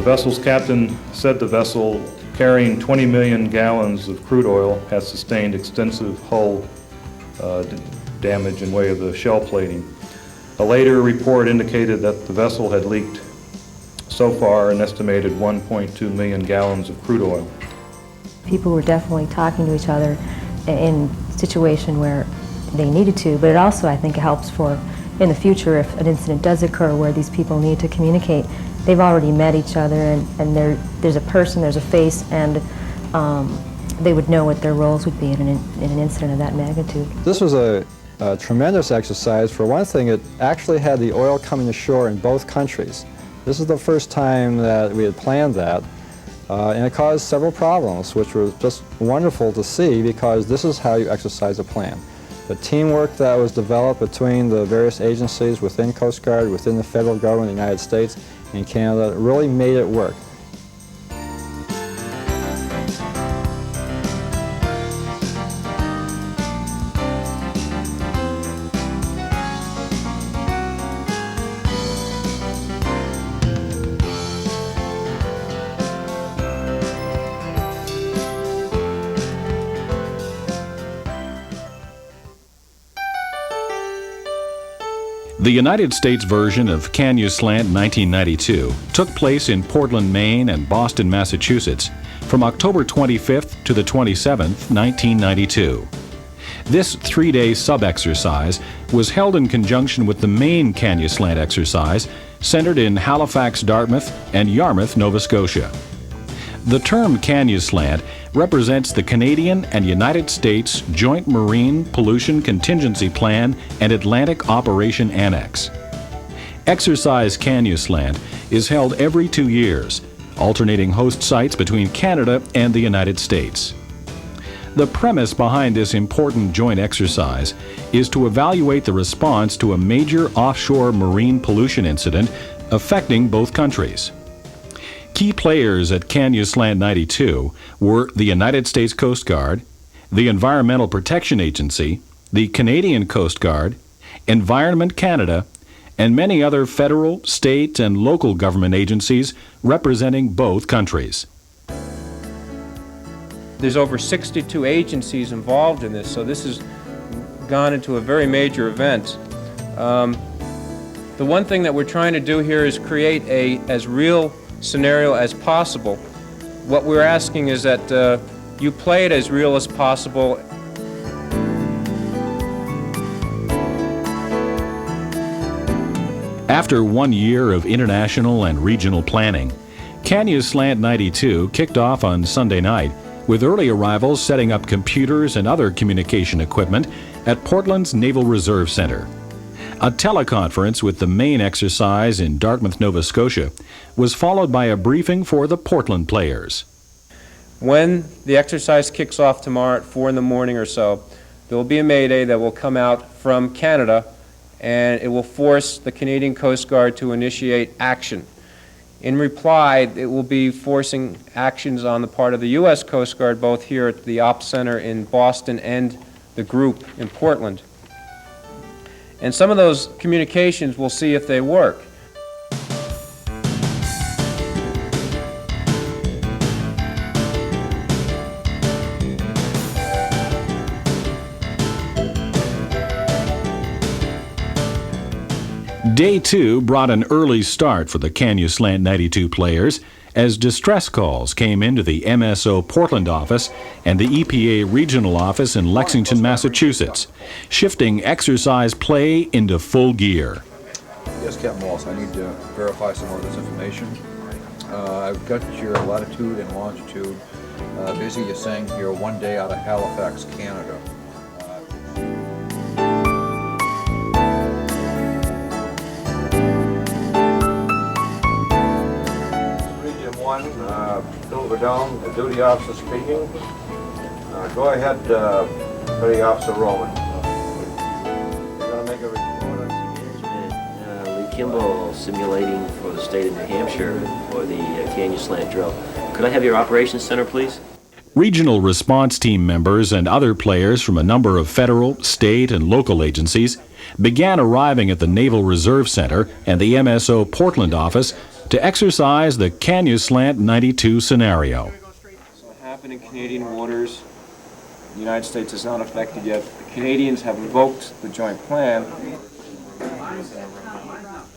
vessel's captain said the vessel, carrying 20 million gallons of crude oil, had sustained extensive hull damage in way of the shell plating. A later report indicated that the vessel had leaked so far an estimated 1.2 million gallons of crude oil. People were definitely talking to each other in a situation where they needed to, but it also, I think, helps for in the future if an incident does occur where these people need to communicate. They've already met each other, and there's a person, there's a face, and they would know what their roles would be in an incident of that magnitude. This was a tremendous exercise. For one thing, it actually had the oil coming ashore in both countries. This is the first time that we had planned that, and it caused several problems, which was just wonderful to see, because this is how you exercise a plan. The teamwork that was developed between the various agencies within Coast Guard, within the federal government of the United States and Canada really made it work. The United States version of Canuslant 1992 took place in Portland, Maine and Boston, Massachusetts from October 25th to the 27th, 1992. This three-day sub-exercise was held in conjunction with the main Canuslant exercise centered in Halifax, Dartmouth and Yarmouth, Nova Scotia. The term Canuslant represents the Canadian and United States Joint Marine Pollution Contingency Plan and Atlantic Operation Annex. Exercise Canuslant is held every 2 years, alternating host sites between Canada and the United States. The premise behind this important joint exercise is to evaluate the response to a major offshore marine pollution incident affecting both countries. Key players at Canuslant 92 were the United States Coast Guard, the Environmental Protection Agency, the Canadian Coast Guard, Environment Canada, and many other federal, state, and local government agencies representing both countries. There's over 62 agencies involved in this, so this has gone into a very major event. The one thing that we're trying to do here is create as real scenario as possible. What we're asking is that you play it as real as possible. After 1 year of international and regional planning, Canuslant 92 kicked off on Sunday night with early arrivals setting up computers and other communication equipment at Portland's Naval Reserve Center. A teleconference with the main exercise in Dartmouth, Nova Scotia, was followed by a briefing for the Portland players. When the exercise kicks off tomorrow at 4 in the morning or so, there will be a mayday that will come out from Canada, and it will force the Canadian Coast Guard to initiate action. In reply, it will be forcing actions on the part of the U.S. Coast Guard, both here at the Ops Center in Boston and the group in Portland. And some of those communications, we'll see if they work. Day 2 brought an early start for the Canuslant 92 players as distress calls came into the MSO Portland office and the EPA regional office in Lexington, Massachusetts, shifting exercise play into full gear. Yes, Captain Walsh, I need to verify some of this information. I've got your latitude and longitude. Basically, you're saying you're 1 day out of Halifax, Canada. Bill Verdone, the duty officer speaking. Go ahead, Petty Officer Roman. You're going to make a report on Lee Kimball simulating for the state of New Hampshire for the Canuslant drill. Could I have your operations center, please? Regional response team members and other players from a number of federal, state, and local agencies began arriving at the Naval Reserve Center and the MSO Portland office to exercise the Canuslant 92 scenario. What happened in Canadian waters, the United States is not affected yet. The Canadians have invoked the joint plan.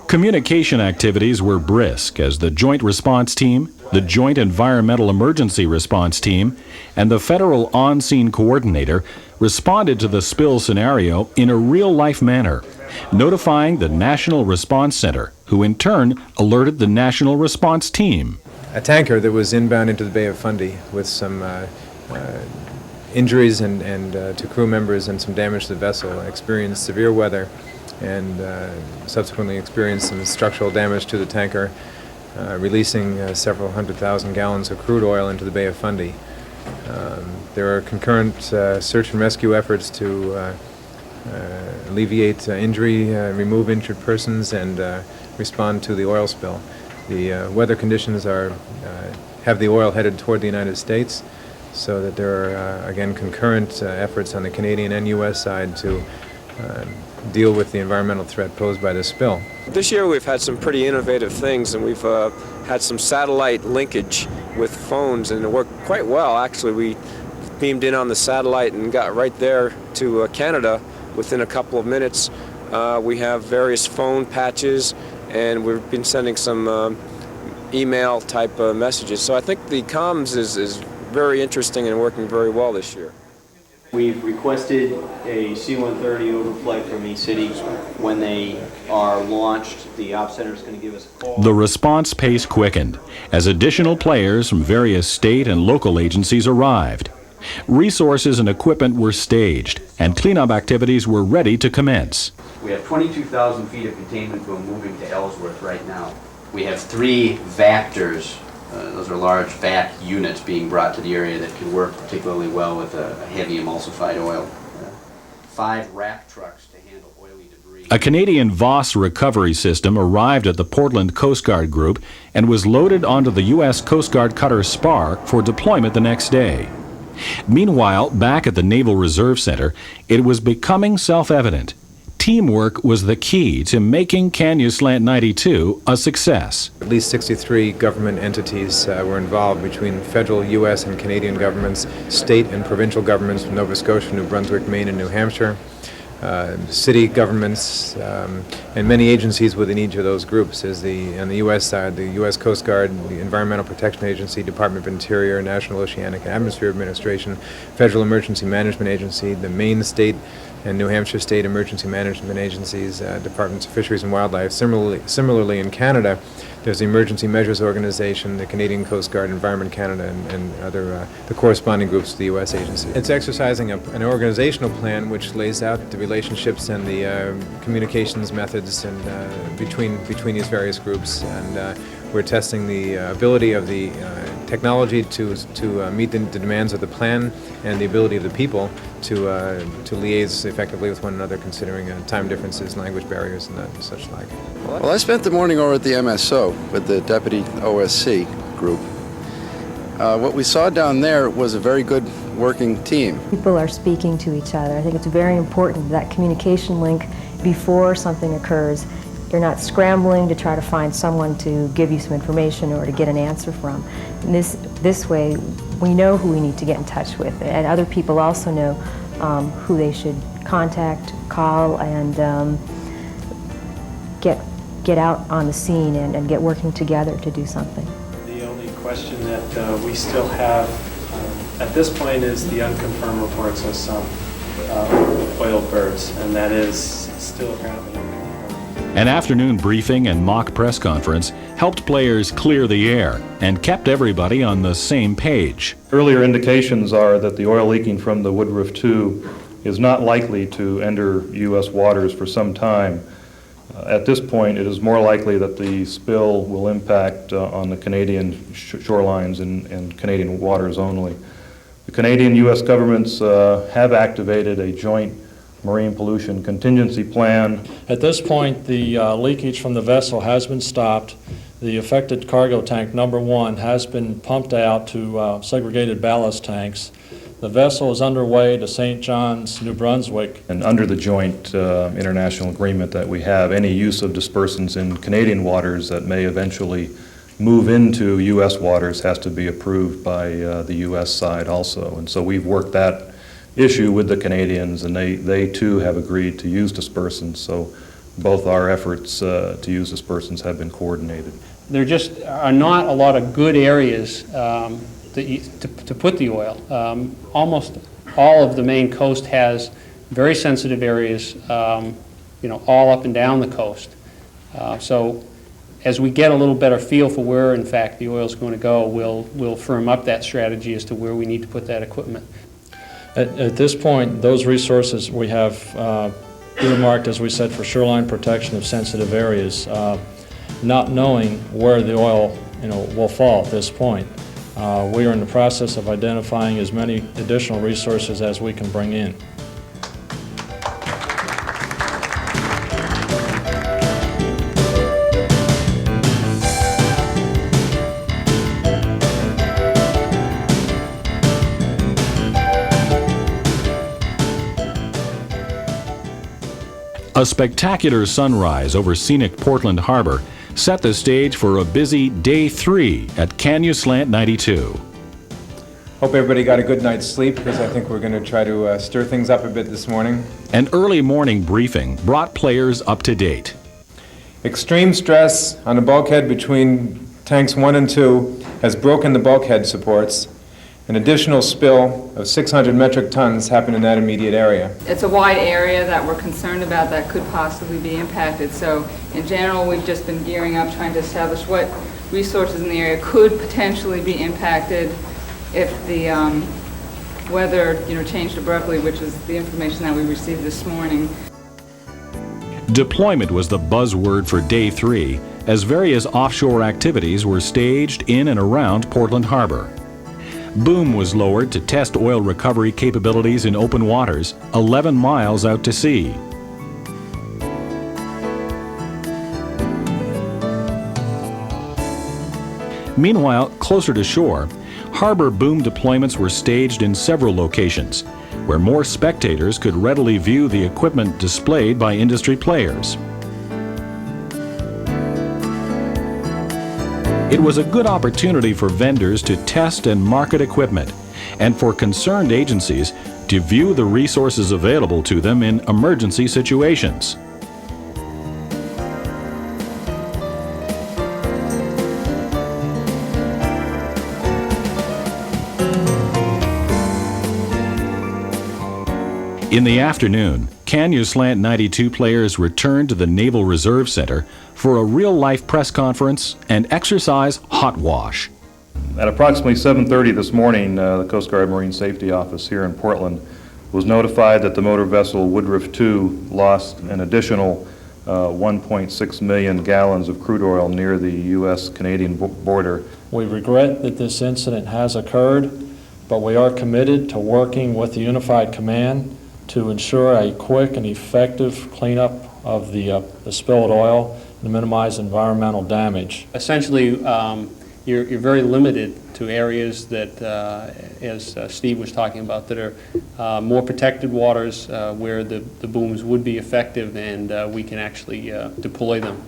Communication activities were brisk as the Joint Response Team, the Joint Environmental Emergency Response Team, and the Federal On-Scene Coordinator responded to the spill scenario in a real-life manner, notifying the National Response Center, who in turn alerted the National Response Team. A tanker that was inbound into the Bay of Fundy with some injuries and to crew members and some damage to the vessel experienced severe weather and subsequently experienced some structural damage to the tanker, releasing several 100,000 gallons of crude oil into the Bay of Fundy. There are concurrent search and rescue efforts to alleviate injury, remove injured persons, and respond to the oil spill. The weather conditions have the oil headed toward the United States, so that there are, again, concurrent efforts on the Canadian and U.S. side to deal with the environmental threat posed by this spill. This year we've had some pretty innovative things, and we've had some satellite linkage with phones, and it worked quite well. Actually, we beamed in on the satellite and got right there to Canada within a couple of minutes. We have various phone patches, and we've been sending some email type messages. So I think the comms is very interesting and working very well this year. We've requested a C-130 overflight from E-City. When they are launched, the Ops Center is going to give us a call. The response pace quickened as additional players from various state and local agencies arrived. Resources and equipment were staged, and cleanup activities were ready to commence. We have 22,000 feet of containment boom moving to Ellsworth right now. We have 3 Vactors. Those are large vac units being brought to the area that can work particularly well with a heavy emulsified oil. 5 rack trucks to handle oily debris. A Canadian Voss recovery system arrived at the Portland Coast Guard Group and was loaded onto the U.S. Coast Guard cutter Spar for deployment the next day. Meanwhile, back at the Naval Reserve Center, it was becoming self-evident. Teamwork was the key to making Canuslant 92 a success. At least 63 government entities were involved between federal, U.S. and Canadian governments, state and provincial governments from Nova Scotia, New Brunswick, Maine, and New Hampshire, city governments, and many agencies within each of those groups. On the U.S. side, the U.S. Coast Guard, the Environmental Protection Agency, Department of Interior, National Oceanic and Atmosphere Administration, Federal Emergency Management Agency, the Maine State and New Hampshire State Emergency Management Agencies, Departments of Fisheries and Wildlife. Similarly in Canada, there's the Emergency Measures Organization, the Canadian Coast Guard, Environment Canada, and other the corresponding groups to the U.S. agency. It's exercising an organizational plan which lays out the relationships and the communications methods and between these various groups, and we're testing the ability of the technology to meet the demands of the plan and the ability of the people to liaise effectively with one another, considering time differences, language barriers, and such like. Well, I spent the morning over at the MSO with the Deputy OSC group. What we saw down there was a very good working team. People are speaking to each other. I think it's very important, that communication link before something occurs. You're not scrambling to try to find someone to give you some information or to get an answer from. And this way, we know who we need to get in touch with, and other people also know who they should contact, call, and get out on the scene and get working together to do something. The only question that we still have at this point is the unconfirmed reports of some oil birds, and that is still apparently unconfirmed. An afternoon briefing and mock press conference helped players clear the air and kept everybody on the same page. Earlier indications are that the oil leaking from the Woodruff 2 is not likely to enter U.S. waters for some time. At this point, it is more likely that the spill will impact on the Canadian shorelines and Canadian waters only. The Canadian U.S. governments have activated a joint marine pollution contingency plan. At this point, the leakage from the vessel has been stopped. The affected cargo tank number 1 has been pumped out to segregated ballast tanks. The vessel is underway to St. John's, New Brunswick. And under the joint international agreement that we have, any use of dispersants in Canadian waters that may eventually move into U.S. waters has to be approved by the U.S. side also. And so we've worked that issue with the Canadians, and they too have agreed to use dispersants. So both our efforts to use dispersants have been coordinated. There just are not a lot of good areas to put the oil. Almost all of the Maine coast has very sensitive areas, all up and down the coast. So as we get a little better feel for where, in fact, the oil is going to go, we'll firm up that strategy as to where we need to put that equipment. At this point, those resources we have earmarked, as we said, for shoreline protection of sensitive areas, not knowing where the oil will fall at this point. We are in the process of identifying as many additional resources as we can bring in. A spectacular sunrise over scenic Portland Harbor set the stage for a busy day 3 at Canuslant 92. Hope everybody got a good night's sleep, because I think we're going to try to stir things up a bit this morning. An early morning briefing brought players up to date. Extreme stress on the bulkhead between tanks 1 and 2 has broken the bulkhead supports. An additional spill of 600 metric tons happened in that immediate area. It's a wide area that we're concerned about that could possibly be impacted. So in general, we've just been gearing up, trying to establish what resources in the area could potentially be impacted if the weather changed abruptly, which is the information that we received this morning. Deployment was the buzzword for day 3, as various offshore activities were staged in and around Portland Harbor. Boom was lowered to test oil recovery capabilities in open waters 11 miles out to sea. Meanwhile, closer to shore, harbor boom deployments were staged in several locations, where more spectators could readily view the equipment displayed by industry players. It was a good opportunity for vendors to test and market equipment, and for concerned agencies to view the resources available to them in emergency situations. In the afternoon, Canuslant 92 players returned to the Naval Reserve Center for a real-life press conference and exercise hot wash. At approximately 7:30 this morning, the Coast Guard Marine Safety Office here in Portland was notified that the motor vessel Woodruff II lost an additional 1.6 million gallons of crude oil near the U.S.-Canadian border. We regret that this incident has occurred, but we are committed to working with the Unified Command to ensure a quick and effective cleanup of the spilled oil and minimize environmental damage. Essentially, you're very limited to areas that, as Steve was talking about, that are more protected waters where the booms would be effective, and we can actually deploy them.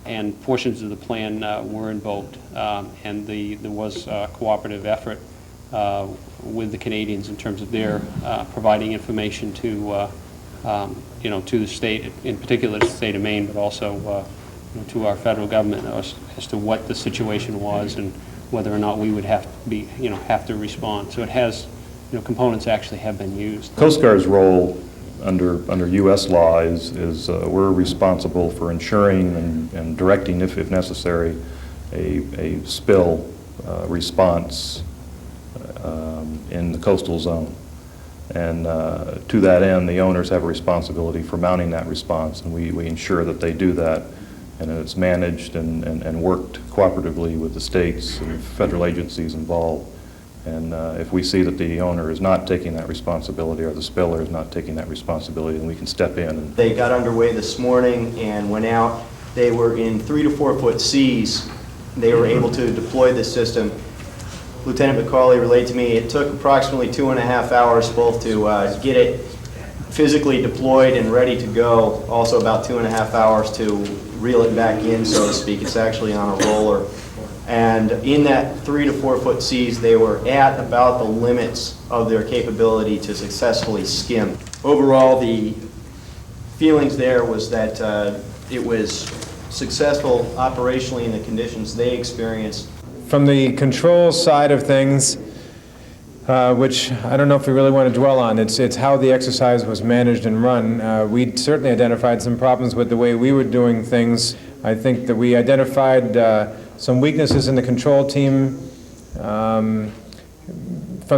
And portions of the plan were invoked, and there was a cooperative effort with the Canadians in terms of their providing information to to the state, in particular the state of Maine, but also to our federal government as to what the situation was and whether or not we would have to respond. So it has, components actually have been used. Coast Guard's role under U.S. law is we're responsible for ensuring and directing, if necessary, a spill response in the coastal zone. And to that end, the owners have a responsibility for mounting that response, and we ensure that they do that, and it's managed and worked cooperatively with the states and federal agencies involved. And if we see that the owner is not taking that responsibility or the spiller is not taking that responsibility, then we can step in. They got underway this morning and went out. They were in 3 to 4 foot seas. They were able to deploy this system. Lieutenant McCauley relayed to me it took approximately 2.5 hours both to get it physically deployed and ready to go, also about 2.5 hours to reel it back in, so to speak. It's actually on a roller. And in that 3 to 4 foot seas, they were at about the limits of their capability to successfully skim. Overall, the feelings there was that it was successful operationally in the conditions they experienced. From the control side of things, which I don't know if we really want to dwell on, it's how the exercise was managed and run. We certainly identified some problems with the way we were doing things. I think that we identified some weaknesses in the control team from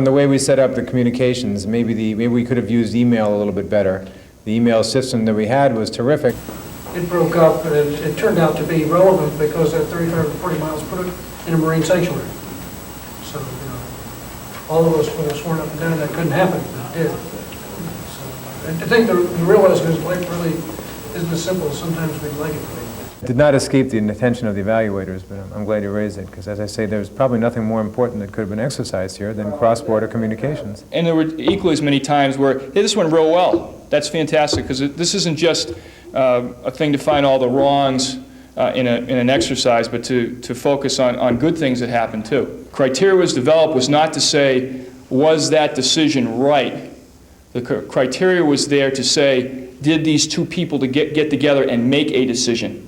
the way we set up the communications. Maybe we could have used email a little bit better. The email system that we had was terrific. It broke up, but it turned out to be relevant because that 35 to 40 miles put it in a marine sanctuary. So, all of us would have sworn up and down that couldn't happen, but it did. So, I think the real lesson is life really isn't as simple as sometimes we'd like it to be. It did not escape the attention of the evaluators, but I'm glad you raised it, because as I say, there's probably nothing more important that could have been exercised here than cross-border communications. And there were equally as many times where, hey, this went real well. That's fantastic, because this isn't just a thing to find all the wrongs in an exercise, but to focus on good things that happen too. Criteria was developed was not to say, was that decision right? The criteria was there to say, did these two people to get together and make a decision,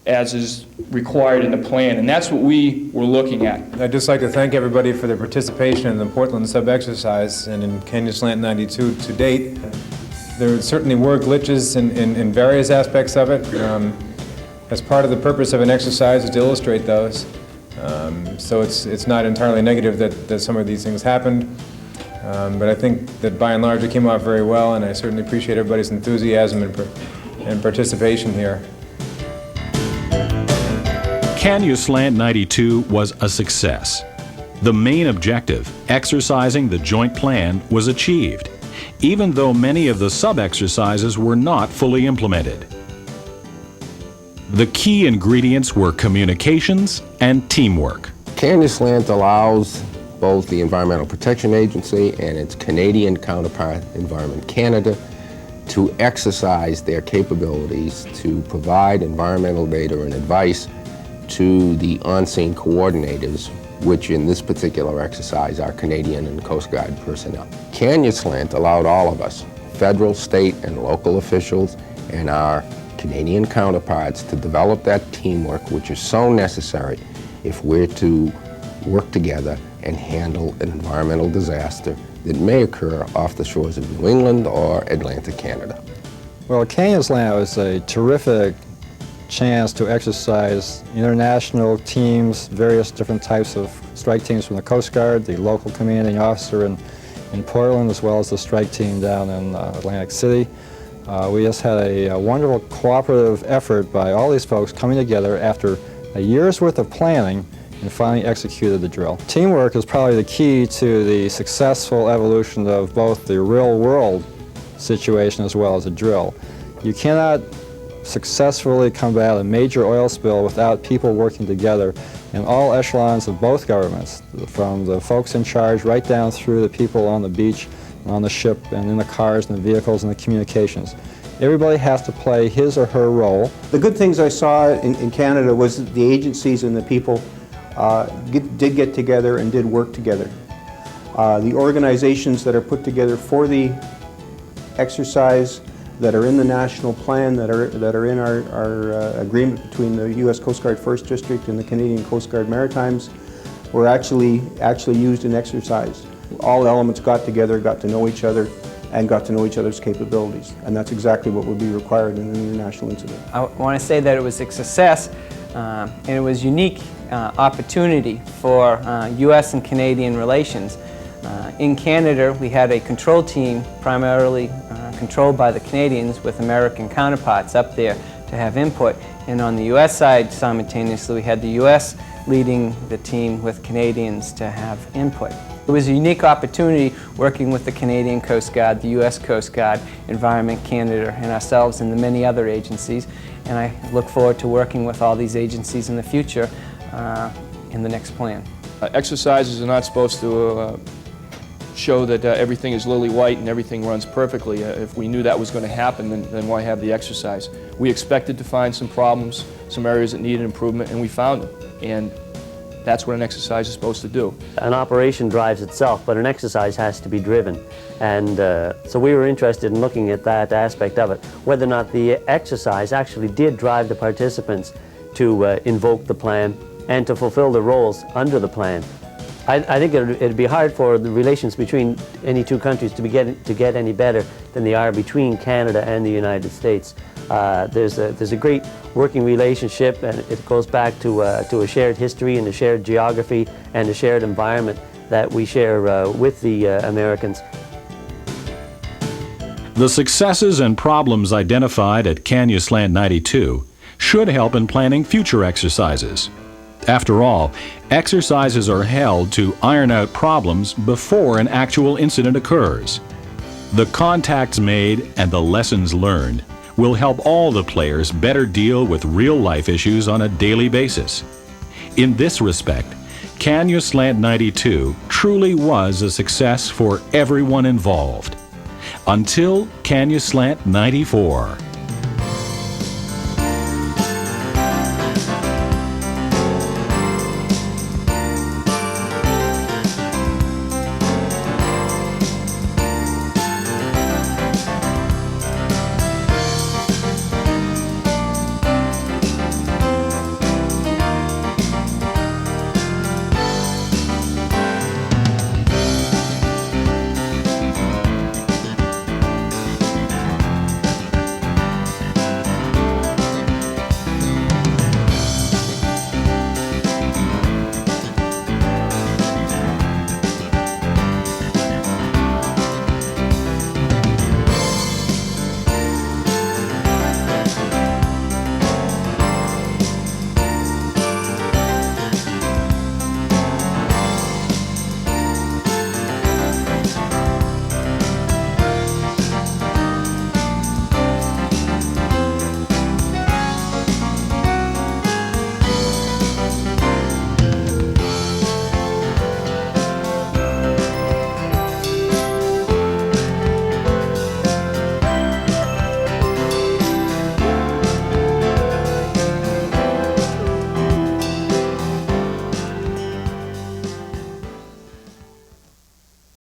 as is required in the plan, and that's what we were looking at. I'd just like to thank everybody for their participation in the Portland sub-exercise and in Canuslant 92 to date. There certainly were glitches in various aspects of it. As part of the purpose of an exercise is to illustrate those. So it's not entirely negative that some of these things happened. But I think that by and large it came off very well, and I certainly appreciate everybody's enthusiasm and participation here. Canuslant 92 was a success. The main objective, exercising the joint plan, was achieved, even though many of the sub-exercises were not fully implemented. The key ingredients were communications and teamwork. Canuslant allows both the Environmental Protection Agency and its Canadian counterpart, Environment Canada, to exercise their capabilities to provide environmental data and advice to the on-scene coordinators, which in this particular exercise are Canadian and Coast Guard personnel. Canuslant allowed all of us, federal, state, and local officials, and our Canadian counterparts to develop that teamwork which is so necessary if we're to work together and handle an environmental disaster that may occur off the shores of New England or Atlantic Canada. Well, Canuslant was a terrific chance to exercise international teams, various different types of strike teams from the Coast Guard, the local commanding officer in Portland, as well as the strike team down in Atlantic City. We just had a wonderful cooperative effort by all these folks coming together after a year's worth of planning and finally executed the drill. Teamwork is probably the key to the successful evolution of both the real world situation as well as a drill. You cannot successfully combat a major oil spill without people working together in all echelons of both governments, from the folks in charge right down through the people on the beach and on the ship and in the cars and the vehicles and the communications. Everybody has to play his or her role. The good things I saw in Canada was that the agencies and the people did get together and did work together. The organizations that are put together for the exercise, that are in the national plan, that are in our agreement between the U.S. Coast Guard 1st District and the Canadian Coast Guard Maritimes, were actually used in exercise. All elements got together, got to know each other, and got to know each other's capabilities. And that's exactly what would be required in an international incident. I want to say that it was a success, and it was a unique opportunity for U.S. and Canadian relations. In Canada, we had a control team primarily controlled by the Canadians with American counterparts up there to have input. And on the U.S. side, simultaneously, we had the U.S. leading the team with Canadians to have input. It was a unique opportunity working with the Canadian Coast Guard, the U.S. Coast Guard, Environment Canada, and ourselves and the many other agencies. And I look forward to working with all these agencies in the future in the next plan. Exercises are not supposed to show that everything is lily white and everything runs perfectly. If we knew that was going to happen, then why have the exercise? We expected to find some problems, some areas that needed improvement, and we found them. And That's what an exercise is supposed to do. An operation drives itself, but an exercise has to be driven. And so we were interested in looking at that aspect of it, whether or not the exercise actually did drive the participants to invoke the plan and to fulfill their roles under the plan. I think it'd be hard for the relations between any two countries to get any better than they are between Canada and the United States. There's a great working relationship, and it goes back to a shared history and a shared geography and a shared environment that we share with the Americans. The successes and problems identified at Canuslant 92 should help in planning future exercises. After all, exercises are held to iron out problems before an actual incident occurs. The contacts made and the lessons learned will help all the players better deal with real-life issues on a daily basis. In this respect, Canuslant 92 truly was a success for everyone involved. Until Canuslant 94.